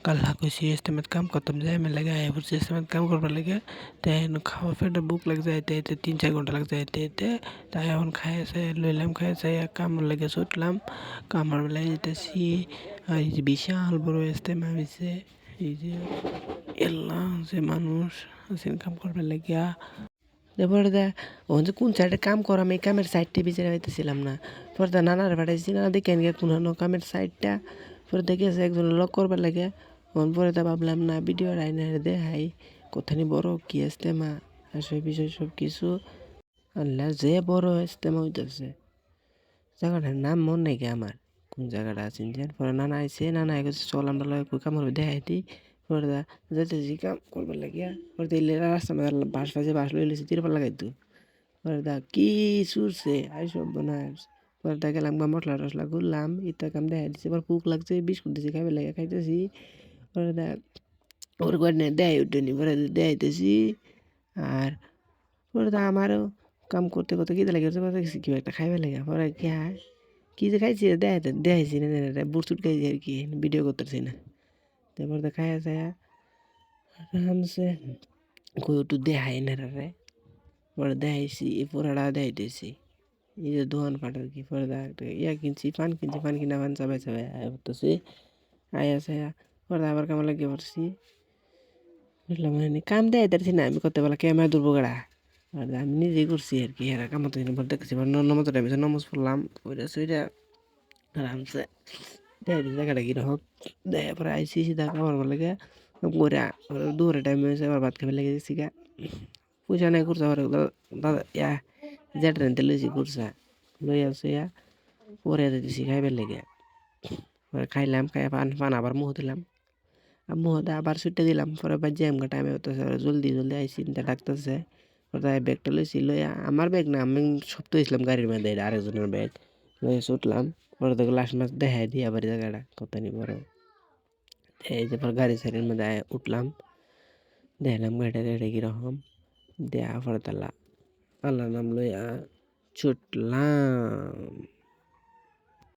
কাল্লা কইছি ইস্তেমাত কাম করতাম যাই আমি লাগে আয়া পড়ছি ইস্তেমাত কাম করবার লাগে তাই খাওয়া পেটে বুক লাগ যাইতে 3-4 ঘন্টা লাগ যাইতে তাই এখন খাইয়া চাই লইলাম খাইয়া চাই কাম লাগে ছুটলাম কামার বেলায় যেতেছি আর এই যে বিশাল বড় ইস্তেমা হয়েছে এই যে এল্লা যে মানুষ আছেন কাম করবার লাগিয়া পরে দা ওখান যে কোন সাইডে কাম করা আমি কামের সাইডটা বিচারে পাইতেছিলাম না পরে দা নানার পাঠাইছি না দেখে গিয়ে কোন কামের সাইডটা পরে দেখেছে একজন লক করবার লাগে পরে দা ভাবলাম না ভিডিও আইনা দে হাই কোথানি বড় কি ইস্তেমা আসলে বিষয় সব কিছু আল্লাহ যে বড় ইস্তেমা হইতেছে জায়গাটার নাম মন নাই গে আমার কোন জায়গাটা আছেন যে পরে নানা আইসে নানা গেছে চল আমরা কই কাম করবে দেখাই দিই পরে দা যাইতেছি কাম করবার লাগিয়া পরে দিলে রাস্তা বাঁশ ফাঁসে বাঁশ লই লিছি তিরপাল লাগাইতো পরে দা কি সুরছে আইসব বানাস পরে দা গেলাম বা মশলা টসলা করলাম ইত্যা কাম দেখাই দিছে এবার ভুক লাগছে বিস্কুট দিছে খাইবে লাগে খাইতেছি পরে দা ওর ঘর নিয়ে দেয় উঠেনি পরে দেখাইতেছি আর পরে দা আমারও কাম করতে করতে খিদে লেগেছে পরে দেখছি কেউ একটা খাইবে লাগে পরে কি যে খাইছি দেখাইছি না বুটসুট খাইছি আর কি ভিডিও করতেছি না তারপর তো খাইয়া যায় আরামসে কই একটু দেখাই না রে পরে দেখাইছি এই পোড়াটা দেখাইতেছি এই যে দোকান পাট আর কি পরে কিনছি পান কিনা পান চাবাই আয়া করতেছি আয়া সায়া পরে আবার কামে লাগিয়ে পড়ছি বুঝলাম মানে কাম দেখাইতেছি না আমি করতে পারলাম ক্যামেরা ধরবো গেড়া আর আমি নিজেই করছি আর কি এরা কামত দেখছি নমাজ টাইমে নমাজ পড়লাম ওইটা সুইটা আরামসে দেয় জায়গাটা কীরকম দেয় পরে আইসি সিধা খাবার লাগে করে দুপুরের টাইম হয়েছে আবার ভাত খাবার লেগে গেছি গা পয়সা নাই করছে আবার দাদা যেটা নিতে লইছি করছে লই আসছে পরে দিছি খাইবার লেগে পরে খাইলাম খাই পান আবার মুহ দিলাম মুহতে আবার ছুটে দিলাম পরে বাজে আমগা টাইমে হতেছে জলদি আইসি ডাকতেছে পরে ব্যাগটা লইছি লইয়া আমার ব্যাগ না আমি সপ্তাহ ইসলাম গাড়ির মধ্যে আরেকজনের ব্যাগ লইয়া ছুটলাম পরে দেখো লাস্ট মাস দেখাই দিই আবার জায়গাটা কত নি বড় এই যে পর গাড়ি সাইডের মধ্যে উঠলাম দেখলাম গাড়িটা কীরকম দেয়া পরে তালা আল্লাহ নাম লইয়া ছুটলাম।